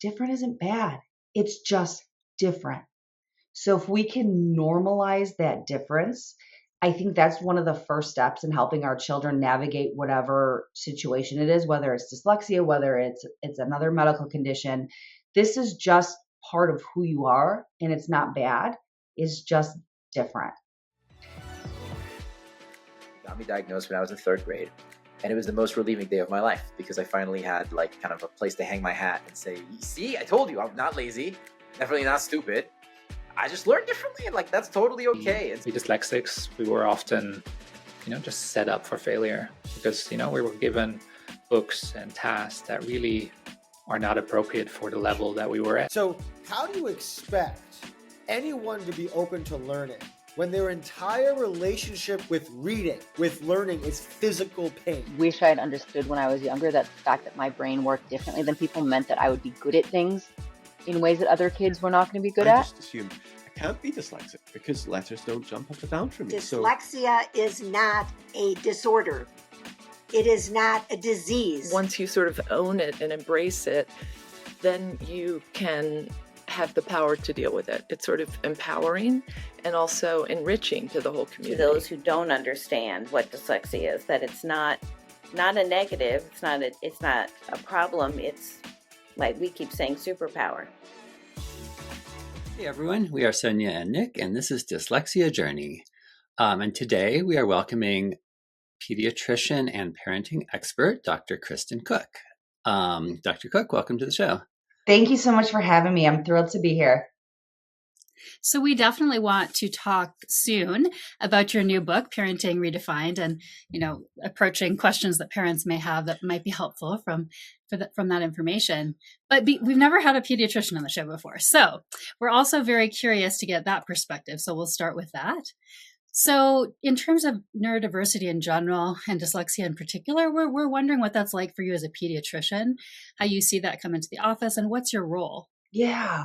different isn't bad. It's just different. So if we can normalize that difference, I think that's one of the first steps in helping our children navigate whatever situation it is, whether it's dyslexia, whether it's another medical condition. This is just part of who you are, and it's not bad. It's just different. Got me diagnosed when I was in 3rd grade, and it was the most relieving day of my life because I finally had like kind of a place to hang my hat and say, see, I told you, I'm not lazy, definitely not stupid. I just learned differently, and like that's totally okay. We dyslexics, we were often, just set up for failure because, we were given books and tasks that really are not appropriate for the level that we were at. So how do you expect anyone to be open to learning when their entire relationship with reading, with learning, is physical pain? Wish I had understood when I was younger that the fact that my brain worked differently than people meant that I would be good at things in ways that other kids were not going to be good at. I just assumed I can't be dyslexic because letters don't jump up and down for me. Dyslexia is not a disorder. It is not a disease. Once you sort of own it and embrace it, then you can have the power to deal with it. It's sort of empowering and also enriching to the whole community. To those who don't understand what dyslexia is, that it's not a negative, it's not a problem, it's like we keep saying, superpower. Hey everyone, we are Sonia and Nick, and this is Dyslexia Journey. And today we are welcoming pediatrician and parenting expert, Dr. Kristen Cook. Dr. Cook, welcome to the show. Thank you so much for having me. I'm thrilled to be here. So we definitely want to talk soon about your new book, Parenting Redefined, and, approaching questions that parents may have that might be helpful from that information. But we've never had a pediatrician on the show before. So we're also very curious to get that perspective. So we'll start with that. So in terms of neurodiversity in general and dyslexia in particular, we're wondering what that's like for you as a pediatrician, how you see that come into the office, and what's your role? Yeah,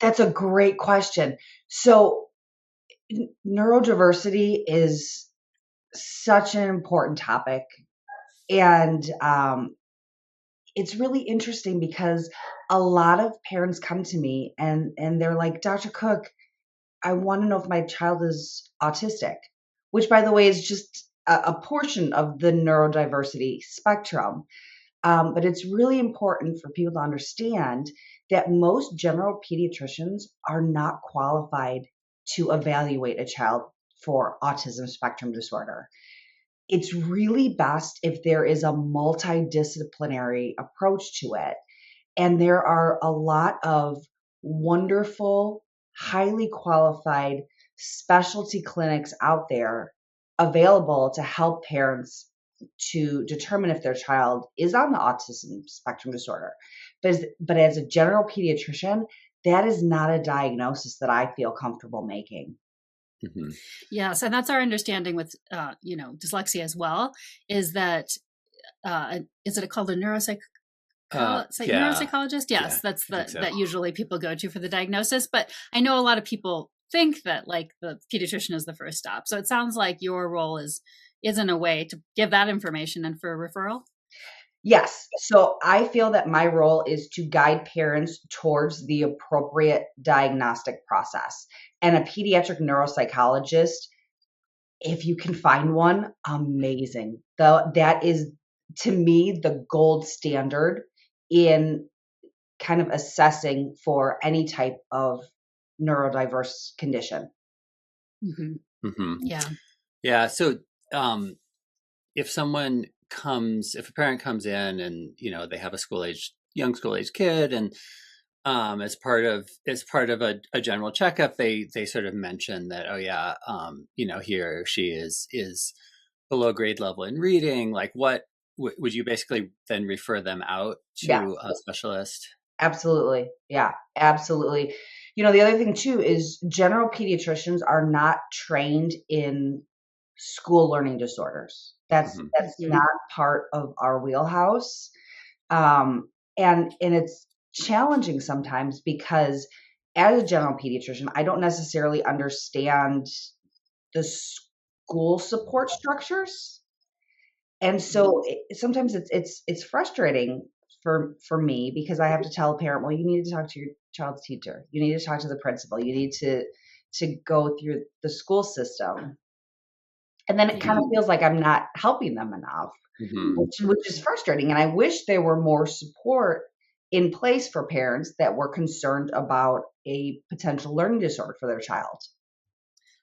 that's a great question. So neurodiversity is such an important topic. And it's really interesting because a lot of parents come to me and they're like, Dr. Cook, I want to know if my child is autistic, which, by the way, is just a portion of the neurodiversity spectrum. But it's really important for people to understand that most general pediatricians are not qualified to evaluate a child for autism spectrum disorder. It's really best if there is a multidisciplinary approach to it. And there are a lot of wonderful, highly qualified specialty clinics out there available to help parents to determine if their child is on the autism spectrum disorder. But as a general pediatrician, that is not a diagnosis that I feel comfortable making. Mm-hmm. Yes, and that's our understanding with dyslexia as well. Is that is it called a neuropsychologist? Yes, that's that usually people go to for the diagnosis. But I know a lot of people think that like the pediatrician is the first stop. So it sounds like your role is in a way to give that information and for a referral. Yes. So I feel that my role is to guide parents towards the appropriate diagnostic process. And a pediatric neuropsychologist, if you can find one, amazing. That is, to me, the gold standard in kind of assessing for any type of neurodiverse condition. Mm-hmm. Mm-hmm. Yeah. Yeah. So if a parent comes in and, they have a young school age kid, and as part of a general checkup, they sort of mention that, he or she is below grade level in reading. Like, what would you basically then refer them out to a specialist? Absolutely. Yeah, absolutely. The other thing too is general pediatricians are not trained in school learning disorders. That's not part of our wheelhouse. And it's challenging sometimes because as a general pediatrician, I don't necessarily understand the school support structures. And so sometimes it's frustrating for me, because I have to tell a parent, well, you need to talk to your child's teacher. You need to talk to the principal. You need to go through the school system. And then it kind of feels like I'm not helping them enough, which is frustrating. And I wish there were more support in place for parents that were concerned about a potential learning disorder for their child.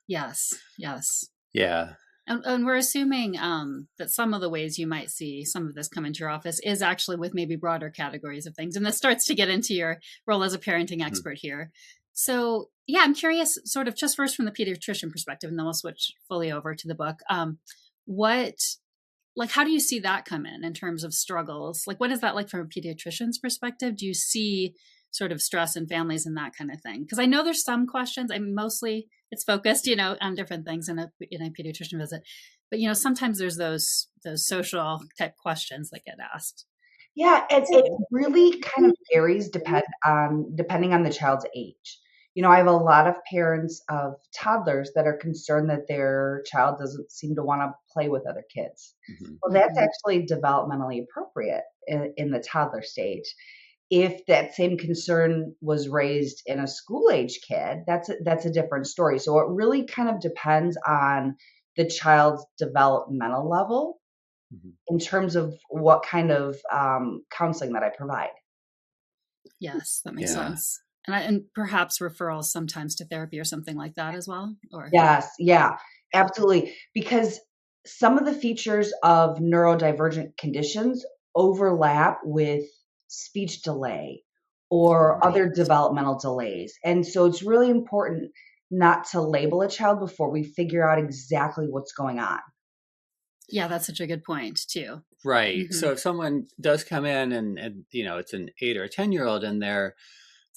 Yes. Yes. Yeah. And we're assuming that some of the ways you might see some of this come into your office is actually with maybe broader categories of things. And this starts to get into your role as a parenting expert here. So, yeah, I'm curious, sort of just first from the pediatrician perspective, and then we'll switch fully over to the book. How do you see that come in terms of struggles? Like, what is that like from a pediatrician's perspective? Do you see sort of stress in families and that kind of thing? Because I know there's some questions. I mean, mostly it's focused, on different things in a pediatrician visit. But, sometimes there's those social type questions that get asked. Yeah, it really kind of varies depending on the child's age. I have a lot of parents of toddlers that are concerned that their child doesn't seem to want to play with other kids. Well, that's actually developmentally appropriate in the toddler stage. If that same concern was raised in a school-age kid, that's a different story. So it really kind of depends on the child's developmental level in terms of what kind of counseling that I provide. Yes, that makes sense. And perhaps referrals sometimes to therapy or something like that as well? Or Yes, yeah, absolutely. Because some of the features of neurodivergent conditions overlap with speech delay or other developmental delays. And so it's really important not to label a child before we figure out exactly what's going on. Yeah, that's such a good point too. Right. So if someone does come in and it's an 8 or a 10-year-old and they're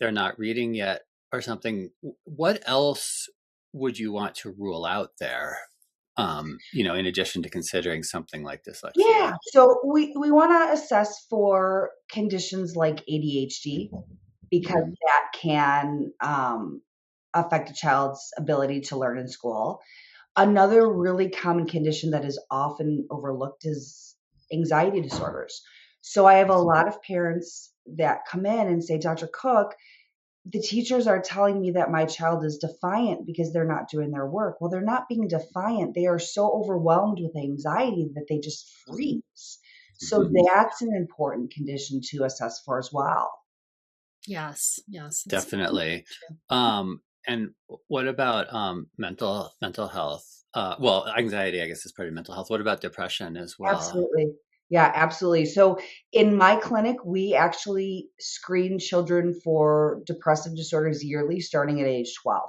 not reading yet or something, what else would you want to rule out there? In addition to considering something like dyslexia? Yeah. So we want to assess for conditions like ADHD, because that can affect a child's ability to learn in school. Another really common condition that is often overlooked is anxiety disorders. So I have a lot of parents that come in and say, Dr. Cook, the teachers are telling me that my child is defiant because they're not doing their work. Well, they're not being defiant. They are so overwhelmed with anxiety that they just freeze. So that's an important condition to assess for as well. Yes. Definitely. And what about mental health? Anxiety, I guess, is part of mental health. What about depression as well? Absolutely. Yeah, absolutely. So in my clinic, we actually screen children for depressive disorders yearly, starting at age 12.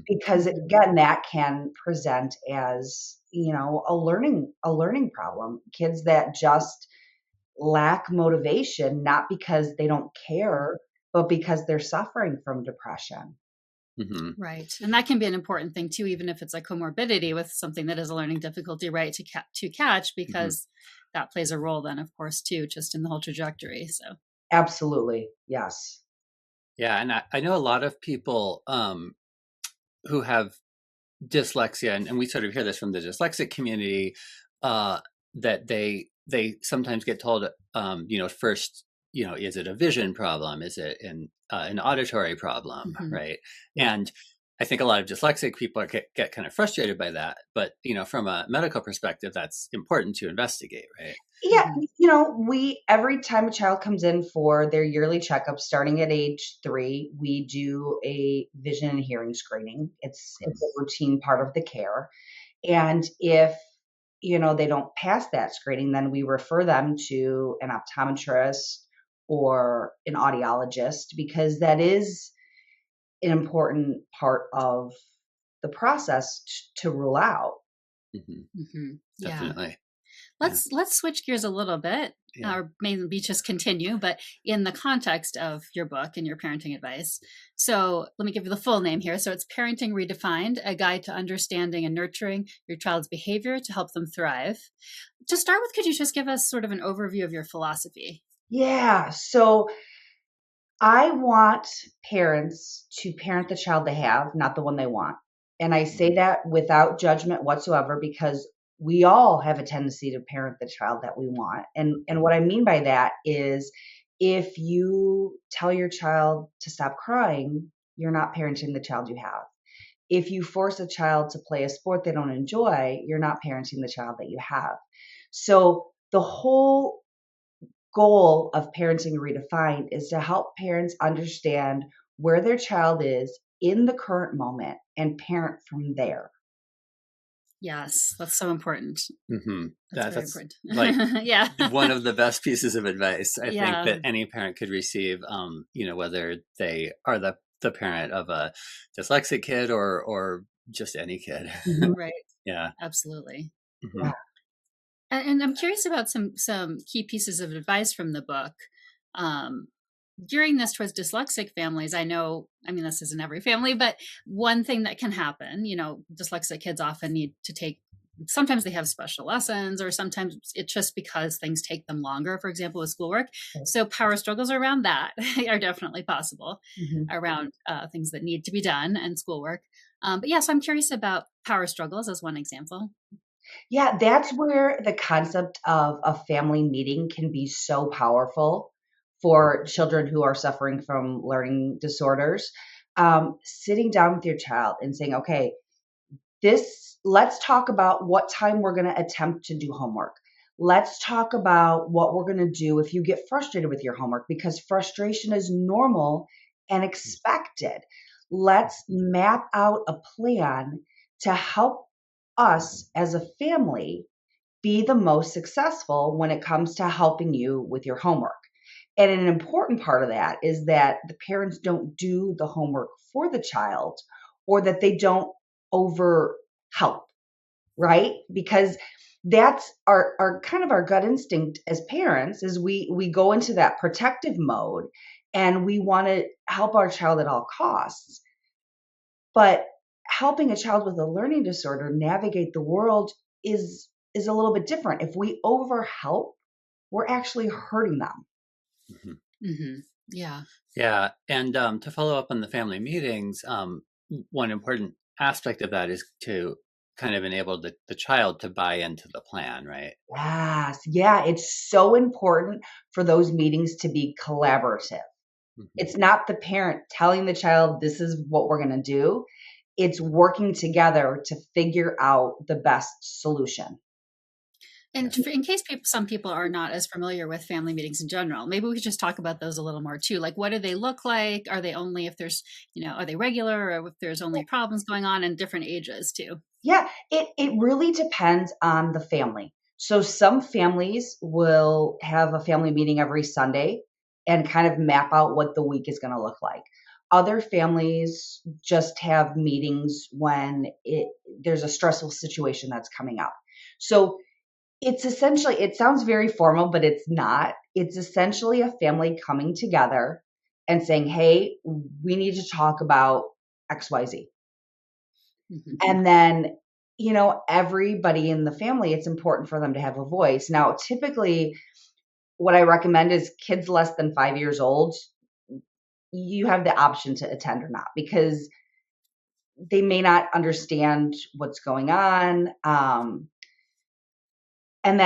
Because again, that can present as, a learning problem. Kids that just lack motivation, not because they don't care, but because they're suffering from depression. Right. And that can be an important thing too, even if it's a comorbidity with something that is a learning difficulty, right, to catch, because that plays a role then, of course, too, just in the whole trajectory. So absolutely. Yes. Yeah. And I know a lot of people who have dyslexia, and we sort of hear this from the dyslexic community, that they sometimes get told, first, is it a vision problem? Is it an auditory problem? Right. And I think a lot of dyslexic people get kind of frustrated by that. But, from a medical perspective, that's important to investigate, right? Yeah. Every time a child comes in for their yearly checkup, starting at age 3, we do a vision and hearing screening. It's a routine part of the care. And if, they don't pass that screening, then we refer them to an optometrist or an audiologist, because that is an important part of the process to rule out. Definitely. Let's switch gears a little bit, or maybe just continue, but in the context of your book and your parenting advice. So let me give you the full name here. So it's Parenting Redefined, a guide to understanding and nurturing your child's behavior to help them thrive. To start with, could you just give us sort of an overview of your philosophy? Yeah. So I want parents to parent the child they have, not the one they want. And I say that without judgment whatsoever, because we all have a tendency to parent the child that we want. And what I mean by that is if you tell your child to stop crying, you're not parenting the child you have. If you force a child to play a sport they don't enjoy, you're not parenting the child that you have. So the whole goal of Parenting Redefined is to help parents understand where their child is in the current moment and parent from there. Yes, that's so important. Mm-hmm. That's very important. Like yeah. one of the best pieces of advice I Yeah. think that any parent could receive, whether they are the parent of a dyslexic kid or just any kid. Right. Yeah. Absolutely. Mm-hmm. Yeah. And I'm curious about some key pieces of advice from the book. During this towards dyslexic families, I mean, this isn't every family, but one thing that can happen, dyslexic kids often need to take, sometimes they have special lessons, or sometimes it's just because things take them longer, for example, with schoolwork. So power struggles around that are definitely possible, around things that need to be done and schoolwork. But yeah, so I'm curious about power struggles as one example. Yeah, that's where the concept of a family meeting can be so powerful for children who are suffering from learning disorders. Sitting down with your child and saying, okay, let's talk about what time we're going to attempt to do homework. Let's talk about what we're going to do if you get frustrated with your homework, because frustration is normal and expected. Let's map out a plan to help us as a family be the most successful when it comes to helping you with your homework. And an important part of that is that the parents don't do the homework for the child, or that they don't over help, right? Because that's our kind of our gut instinct as parents is we go into that protective mode and we want to help our child at all costs. But helping a child with a learning disorder navigate the world is a little bit different. If we over help, we're actually hurting them. Yeah. Yeah. And to follow up on the family meetings, one important aspect of that is to kind of enable the child to buy into the plan, right? Yes. Yeah. It's so important for those meetings to be collaborative. It's not the parent telling the child, this is what we're going to do. It's working together to figure out the best solution. And in case some people are not as familiar with family meetings in general, maybe we could just talk about those a little more too. Like, what do they look like? Are they only if there's, are they regular, or if there's only problems going on in different ages too? Yeah, it really depends on the family. So some families will have a family meeting every Sunday and kind of map out what the week is going to look like. Other families just have meetings when there's a stressful situation that's coming up. So it's essentially, it sounds very formal, but it's not. It's essentially a family coming together and saying, hey, we need to talk about XYZ. And then, everybody in the family, it's important for them to have a voice. Now, typically, what I recommend is kids less than 5 years old, you have the option to attend or not, because they may not understand what's going on. And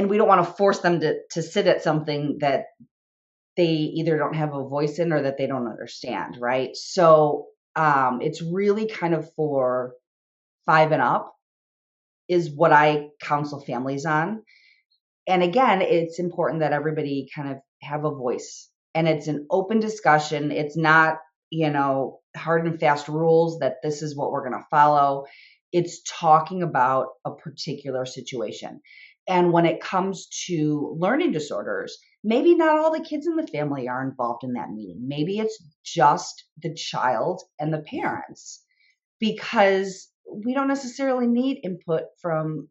we don't want to force them to sit at something that they either don't have a voice in or that they don't understand, right? So it's really kind of for 5 and up is what I counsel families on. And again, it's important that everybody kind of have a voice, and it's an open discussion. It's not, hard and fast rules that this is what we're going to follow. It's talking about a particular situation. And when it comes to learning disorders, maybe not all the kids in the family are involved in that meeting. Maybe it's just the child and the parents, because we don't necessarily need input from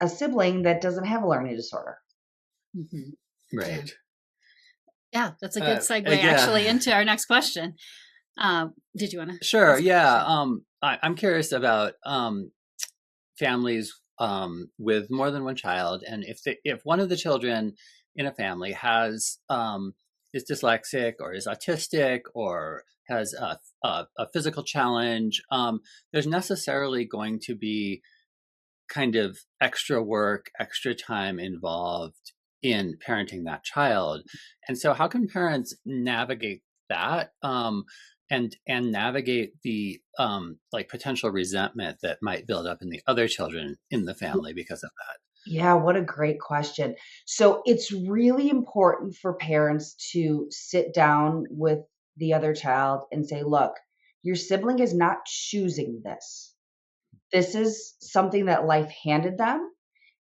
a sibling that doesn't have a learning disorder. Right. Yeah, that's a good segue actually into our next question. Did you want to? Sure. Yeah. I'm curious about families with more than one child, and if one of the children in a family is dyslexic or is autistic or has a physical challenge, there's necessarily going to be kind of extra work, extra time involved in parenting that child. And so how can parents navigate that and navigate the like potential resentment that might build up in the other children in the family because of that? Yeah, what a great question. So it's really important for parents to sit down with the other child and say, look, your sibling is not choosing this. This is something that life handed them,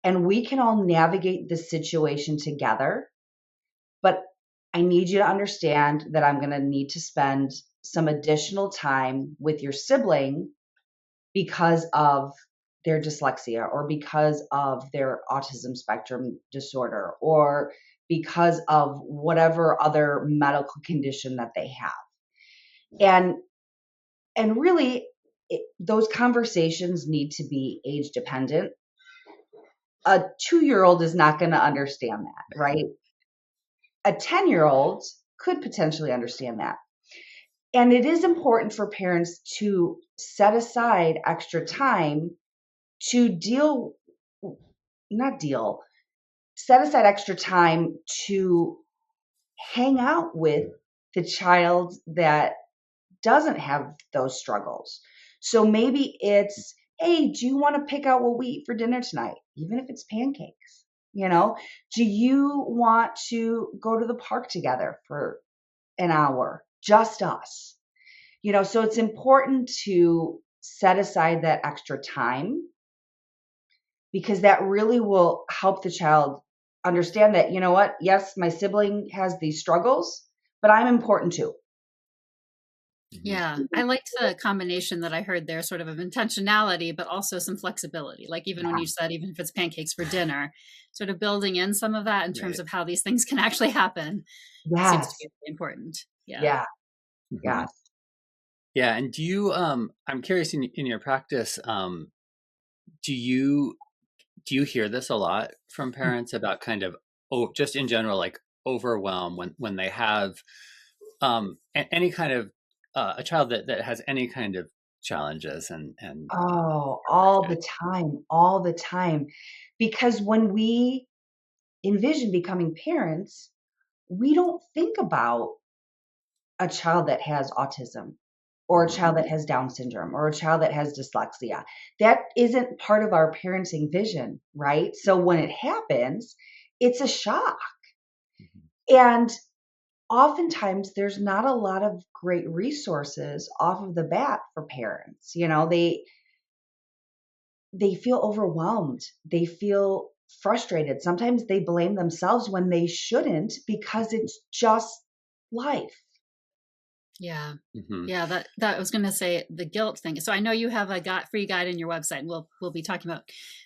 and we can all navigate the situation together. But I need you to understand that I'm going to need to spend some additional time with your sibling because of their dyslexia, or because of their autism spectrum disorder, or because of whatever other medical condition that they have. And really, those conversations need to be age dependent. A 2-year-old is not going to understand that, right? A 10-year-old could potentially understand that. And it is important for parents to set aside extra time to set aside extra time to hang out with the child that doesn't have those struggles. So maybe it's, hey, do you want to pick out what we eat for dinner tonight? Even if it's pancakes, do you want to go to the park together for an hour, just us? So it's important to set aside that extra time, because that really will help the child understand that, you know what, yes, my sibling has these struggles, but I'm important too. Yeah, I liked the combination that I heard there, sort of intentionality, but also some flexibility. Like even when you said, even if it's pancakes for dinner, sort of building in some of that in terms of how these things can actually happen seems to be really important. Yeah. Yeah. And do you, I'm curious in your practice, do you hear this a lot from parents about kind of, just in general, like overwhelm when they have any kind of a child that has any kind of challenges and all the time, because when we envision becoming parents, we don't think about a child that has autism, or a child that has Down syndrome, or a child that has dyslexia. That isn't part of our parenting vision, right? So when it happens, it's a shock. And oftentimes there's not a lot of great resources off of the bat for parents. They feel overwhelmed. They feel frustrated. Sometimes they blame themselves when they shouldn't, because it's just life. Yeah. Yeah. That I was going to say the guilt thing. So I know you have a free guide on your website, and we'll be talking about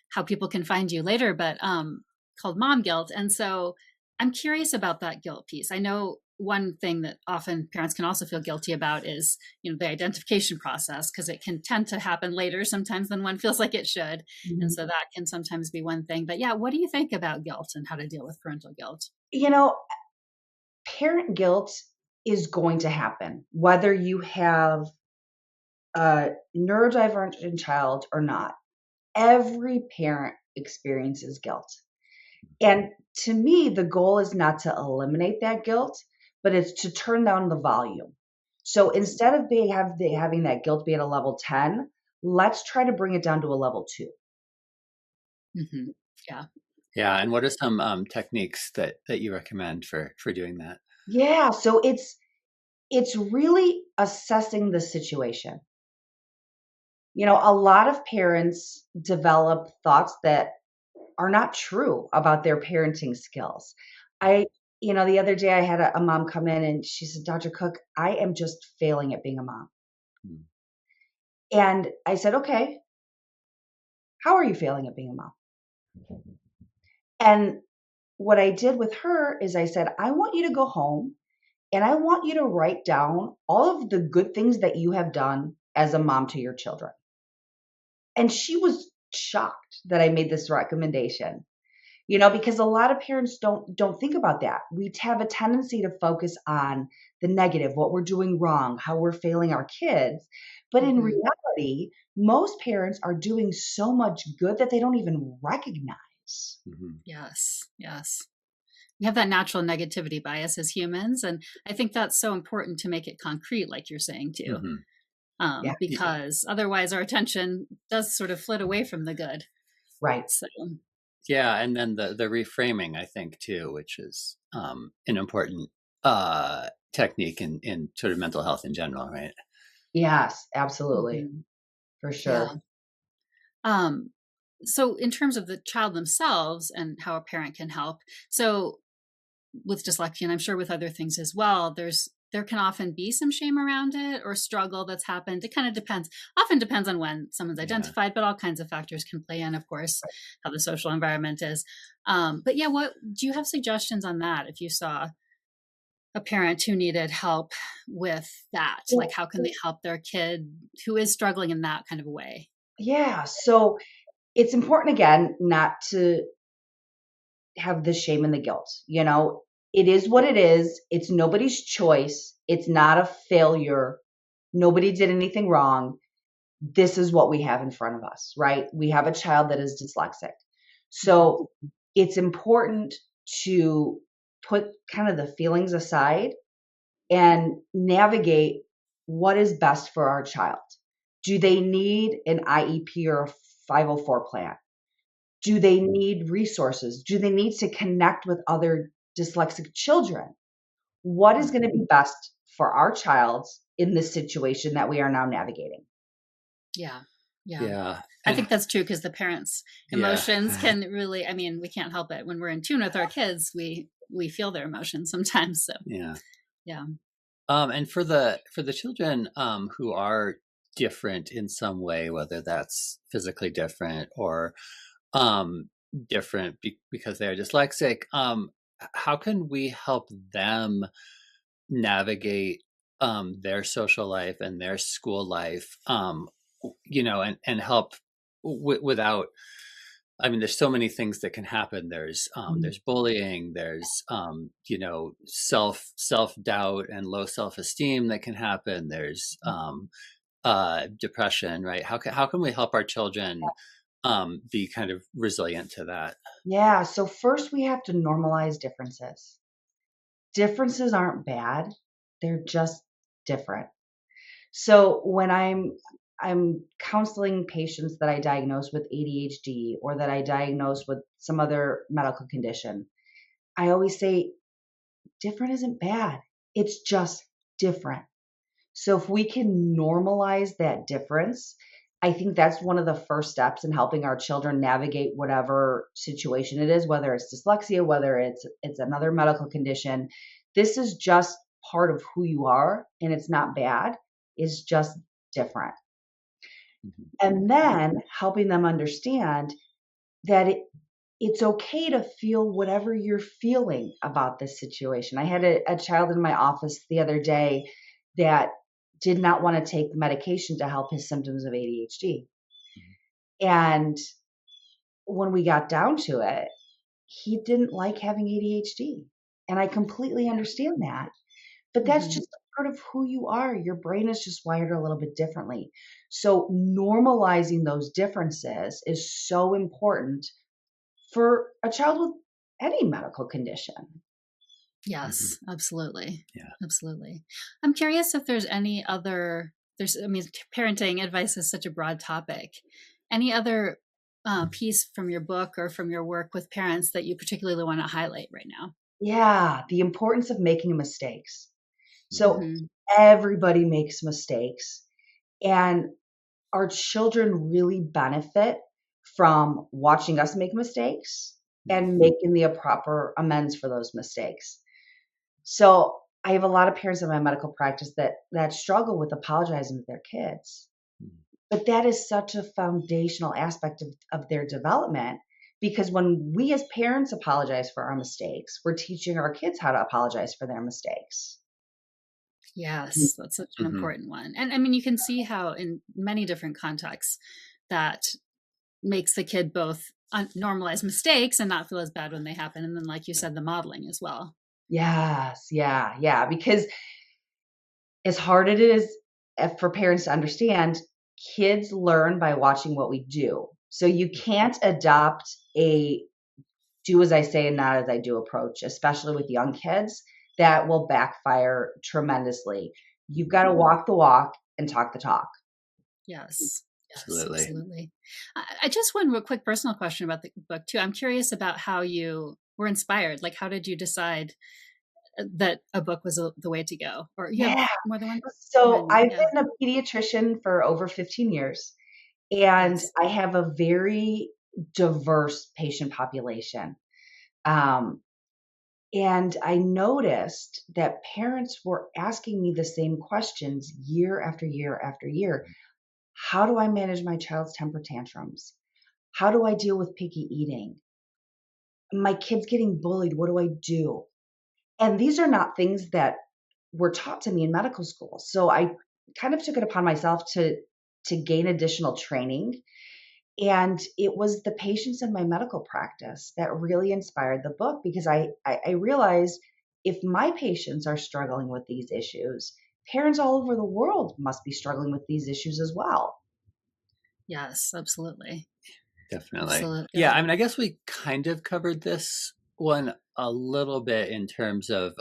how people can find you later, but called Mom Guilt. And so I'm curious about that guilt piece. I know one thing that often parents can also feel guilty about is, the identification process, because it can tend to happen later sometimes than one feels like it should. And so that can sometimes be one thing. But yeah, what do you think about guilt and how to deal with parental guilt? Parent guilt is going to happen, whether you have a neurodivergent child or not. Every parent experiences guilt. And to me, the goal is not to eliminate that guilt, but it's to turn down the volume. So instead of having that guilt be at a level 10, let's try to bring it down to a level 2. Yeah. Yeah. And what are some techniques that you recommend for doing that? Yeah. So it's really assessing the situation. A lot of parents develop thoughts that are not true about their parenting skills. The other day I had a mom come in and she said, Dr. Cook, I am just failing at being a mom. And I said, okay, how are you failing at being a mom? And what I did with her is I said, I want you to go home and I want you to write down all of the good things that you have done as a mom to your children. And she was shocked that I made this recommendation. because a lot of parents don't think about that. We have a tendency to focus on the negative, what we're doing wrong, how we're failing our kids. But in reality, most parents are doing so much good that they don't even recognize. Yes. We have that natural negativity bias as humans. And I think that's so important to make it concrete, like you're saying too. Because otherwise our attention does sort of flit away from the good. Right. So. Yeah. And then the reframing, I think too, which is an important technique in sort of mental health in general, right? Yes, absolutely. For sure. Yeah. So in terms of the child themselves and how a parent can help, so with dyslexia, and I'm sure with other things as well, there can often be some shame around it or struggle that's happened. It kind of often depends on when someone's identified, but all kinds of factors can play in, of course, how the social environment is. But yeah, what do you have suggestions on that? If you saw a parent who needed help with that, like how can they help their kid who is struggling in that kind of a way? Yeah. So it's important, again, not to have the shame and the guilt. It is what it is. It's nobody's choice. It's not a failure. Nobody did anything wrong. This is what we have in front of us, right? We have a child that is dyslexic. So it's important to put kind of the feelings aside and navigate what is best for our child. Do they need an IEP or a 504 plan? Do they need resources? Do they need to connect with other dyslexic children? What is going to be best for our child in this situation that we are now navigating? Yeah. I think that's true because the parents' emotions can really, we can't help it. When we're in tune with our kids, we feel their emotions sometimes. So yeah. And for the children who are different in some way, whether that's physically different or different because they're dyslexic, how can we help them navigate their social life and their school life, and help without, there's so many things that can happen. There's bullying, there's self-doubt and low self-esteem that can happen. There's depression, right? How can we help our children be kind of resilient to that? Yeah. So first we have to normalize differences. Differences aren't bad. They're just different. So when I'm counseling patients that I diagnose with ADHD or that I diagnose with some other medical condition, I always say different isn't bad. It's just different. So if we can normalize that difference, I think that's one of the first steps in helping our children navigate whatever situation it is, whether it's dyslexia, whether it's another medical condition. This is just part of who you are, and it's not bad. It's just different. And then helping them understand that it's okay to feel whatever you're feeling about this situation. I had a child in my office the other day that did not want to take medication to help his symptoms of ADHD. And when we got down to it, he didn't like having ADHD. And I completely understand that. But that's just part of who you are. Your brain is just wired a little bit differently. So normalizing those differences is so important for a child with any medical condition. Yes, absolutely. Yeah. Absolutely. I'm curious if there's any other, parenting advice is such a broad topic. Any other piece from your book or from your work with parents that you particularly want to highlight right now? Yeah, the importance of making mistakes. So everybody makes mistakes, and our children really benefit from watching us make mistakes and making the proper amends for those mistakes. So I have a lot of parents in my medical practice that struggle with apologizing to their kids. But that is such a foundational aspect of their development, because when we as parents apologize for our mistakes, we're teaching our kids how to apologize for their mistakes. Yes, that's such an important one. And you can see how in many different contexts that makes the kid both normalize mistakes and not feel as bad when they happen. And then, like you said, the modeling as well. Yes. Yeah. Because as hard it is for parents to understand, kids learn by watching what we do. So you can't adopt a do as I say and not as I do approach, especially with young kids. That will backfire tremendously. You've got to walk the walk and talk the talk. Yes. Absolutely. Absolutely. I just one real quick personal question about the book too. I'm curious about how you were inspired. Like, how did you decide that a book was the way to go? Or you have more than one? So I've been a pediatrician for over 15 years, and Yes. I have a very diverse patient population. And I noticed that parents were asking me the same questions year after year after year. How do I manage my child's temper tantrums? How do I deal with picky eating? My kid's getting bullied. What do I do? And these are not things that were taught to me in medical school. So I kind of took it upon myself to gain additional training. And it was the patients in my medical practice that really inspired the book, because I realized if my patients are struggling with these issues, parents all over the world must be struggling with these issues as well. Yes, absolutely. Definitely. Absolutely. Yeah. I mean, I guess we kind of covered this one a little bit in terms of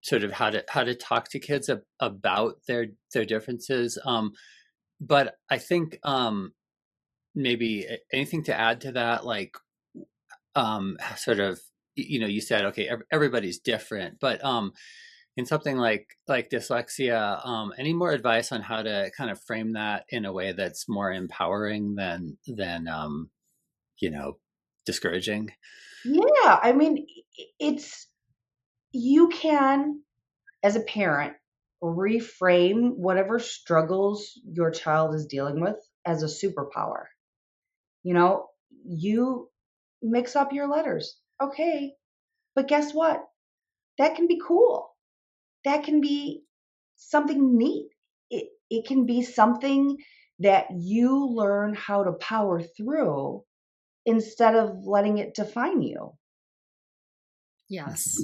sort of how to talk to kids about their differences. But I think maybe anything to add to that, like sort of, you said, okay, everybody's different, but in something like dyslexia, any more advice on how to kind of frame that in a way that's more empowering than discouraging? Yeah, I mean, you can, as a parent, reframe whatever struggles your child is dealing with as a superpower. You mix up your letters. Okay. But guess what? That can be cool. That can be something neat. It can be something that you learn how to power through instead of letting it define you. Yes,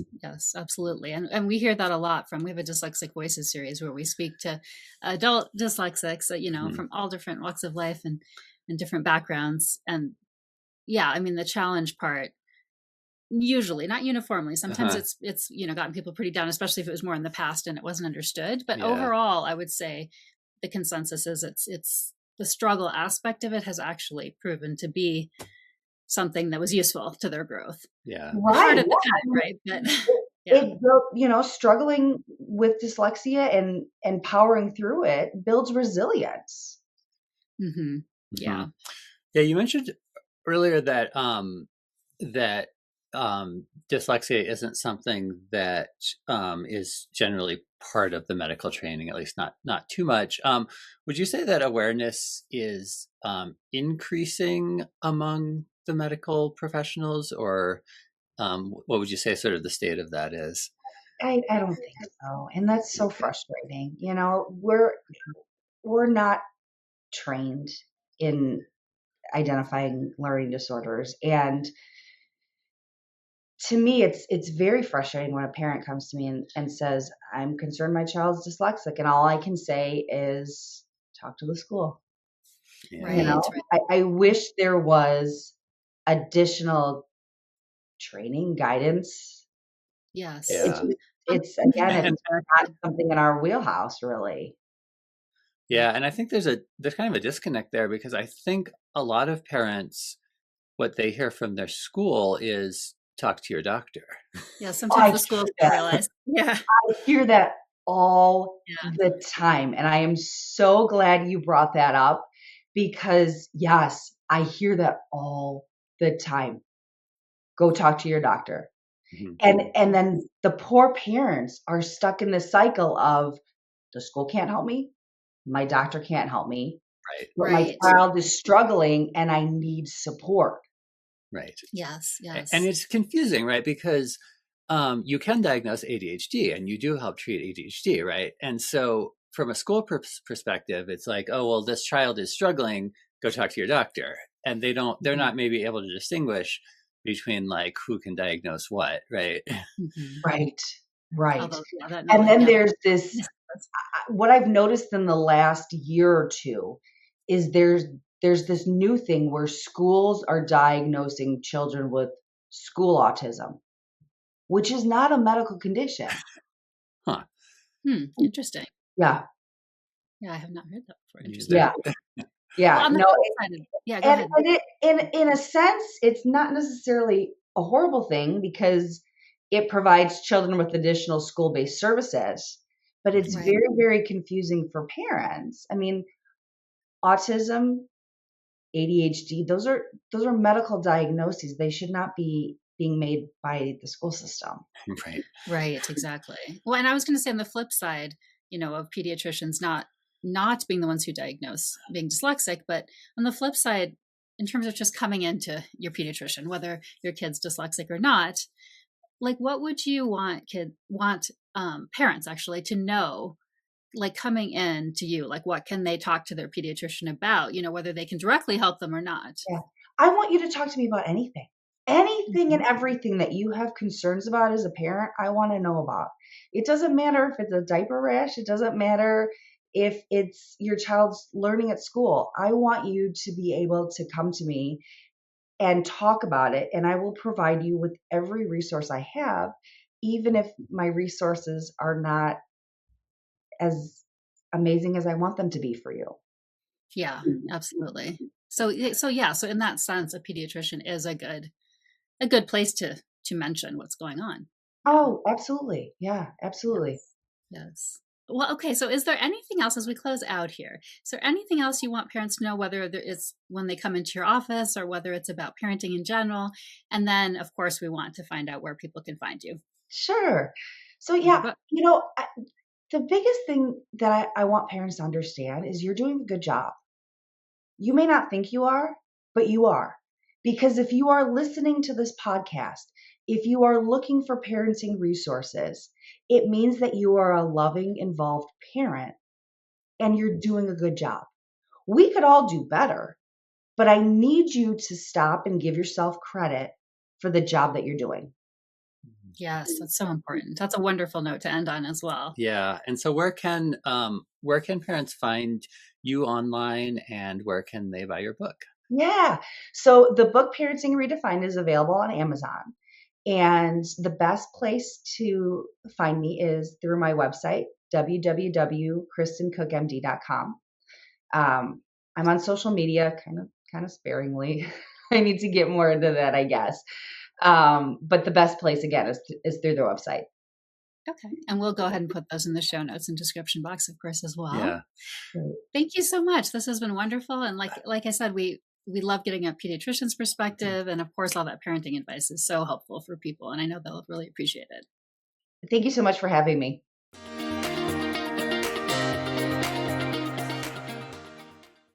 absolutely. And we hear that a lot we have a Dyslexic Voices series where we speak to adult dyslexics, from all different walks of life and different backgrounds. And yeah, I mean, the challenge part, usually, not uniformly, sometimes it's gotten people pretty down, especially if it was more in the past and it wasn't understood. But overall, I would say the consensus is it's the struggle aspect of it has actually proven to be something that was useful to their growth. Yeah. Right. Hard at the time, right? But it built, struggling with dyslexia and powering through it builds resilience. Mm-hmm. Yeah. Yeah. You mentioned earlier that dyslexia isn't something that is generally part of the medical training, at least not too much. Would you say that awareness is increasing among the medical professionals, or what would you say sort of the state of that is? I don't think so. And that's so frustrating. We're not trained in identifying learning disorders. And to me, it's very frustrating when a parent comes to me and says, I'm concerned my child's dyslexic. And all I can say is talk to the school. Right. I wish there was additional training guidance. Yes. It's again, it's not something in our wheelhouse, really. Yeah. And I think there's kind of a disconnect there, because I think a lot of parents, what they hear from their school is talk to your doctor. Yeah. Sometimes the schools don't realize. Yeah. I hear that all the time. And I am so glad you brought that up, because yes, I hear that all the time. Go talk to your doctor. Mm-hmm. And then the poor parents are stuck in this cycle of the school can't help me. My doctor can't help me. Right. But my child is struggling and I need support. Right. Yes. And it's confusing, right? Because you can diagnose ADHD and you do help treat ADHD, right? And so from a school perspective, it's like, oh, well, this child is struggling, go talk to your doctor. and they're not maybe able to distinguish between like who can diagnose what, right? Right. Although, yeah, And then there's this, what I've noticed in the last year or two is there's this new thing where schools are diagnosing children with school autism, which is not a medical condition. Interesting. Yeah. Yeah, I have not heard that before. Interesting. Yeah. Yeah. Well, go ahead. And in a sense, it's not necessarily a horrible thing because it provides children with additional school-based services, but it's very, very confusing for parents. I mean, autism, ADHD, those are medical diagnoses. They should not be being made by the school system. Right, exactly. Well, and I was going to say on the flip side, of pediatricians not being the ones who diagnose being dyslexic, but on the flip side, in terms of just coming into your pediatrician, whether your kid's dyslexic or not, like what would you want parents actually to know, like coming in to you, like what can they talk to their pediatrician about, whether they can directly help them or not? Yeah. I want you to talk to me about anything and everything that you have concerns about as a parent. I want to know about. It doesn't matter if it's a diaper rash. It doesn't matter if it's your child's learning at school. I want you to be able to come to me and talk about it. And I will provide you with every resource I have, even if my resources are not as amazing as I want them to be for you. Yeah, absolutely. So in that sense, a pediatrician is a good place to mention what's going on. Oh, absolutely. Yeah, absolutely. Yes. Well, okay. So is there anything else as we close out here? Is there anything else you want parents to know, whether it's when they come into your office or whether it's about parenting in general? And then, of course, we want to find out where people can find you. Sure. So, yeah, the biggest thing that I want parents to understand is you're doing a good job. You may not think you are, but you are. Because if you are listening to this podcast, if you are looking for parenting resources, it means that you are a loving, involved parent and you're doing a good job. We could all do better, but I need you to stop and give yourself credit for the job that you're doing. Yes, that's so important. That's a wonderful note to end on as well. Yeah. And so where can parents find you online and where can they buy your book? Yeah. So the book Parenting Redefined is available on Amazon. And the best place to find me is through my website, www.kristencookmd.com. I'm on social media kind of sparingly. I need to get more into that, I guess. But the best place, again, is through the website. Okay. And we'll go ahead and put those in the show notes and description box, of course, as well. Yeah. Thank you so much. This has been wonderful. And like I said, we love getting a pediatrician's perspective. And of course, all that parenting advice is so helpful for people. And I know they'll really appreciate it. Thank you so much for having me.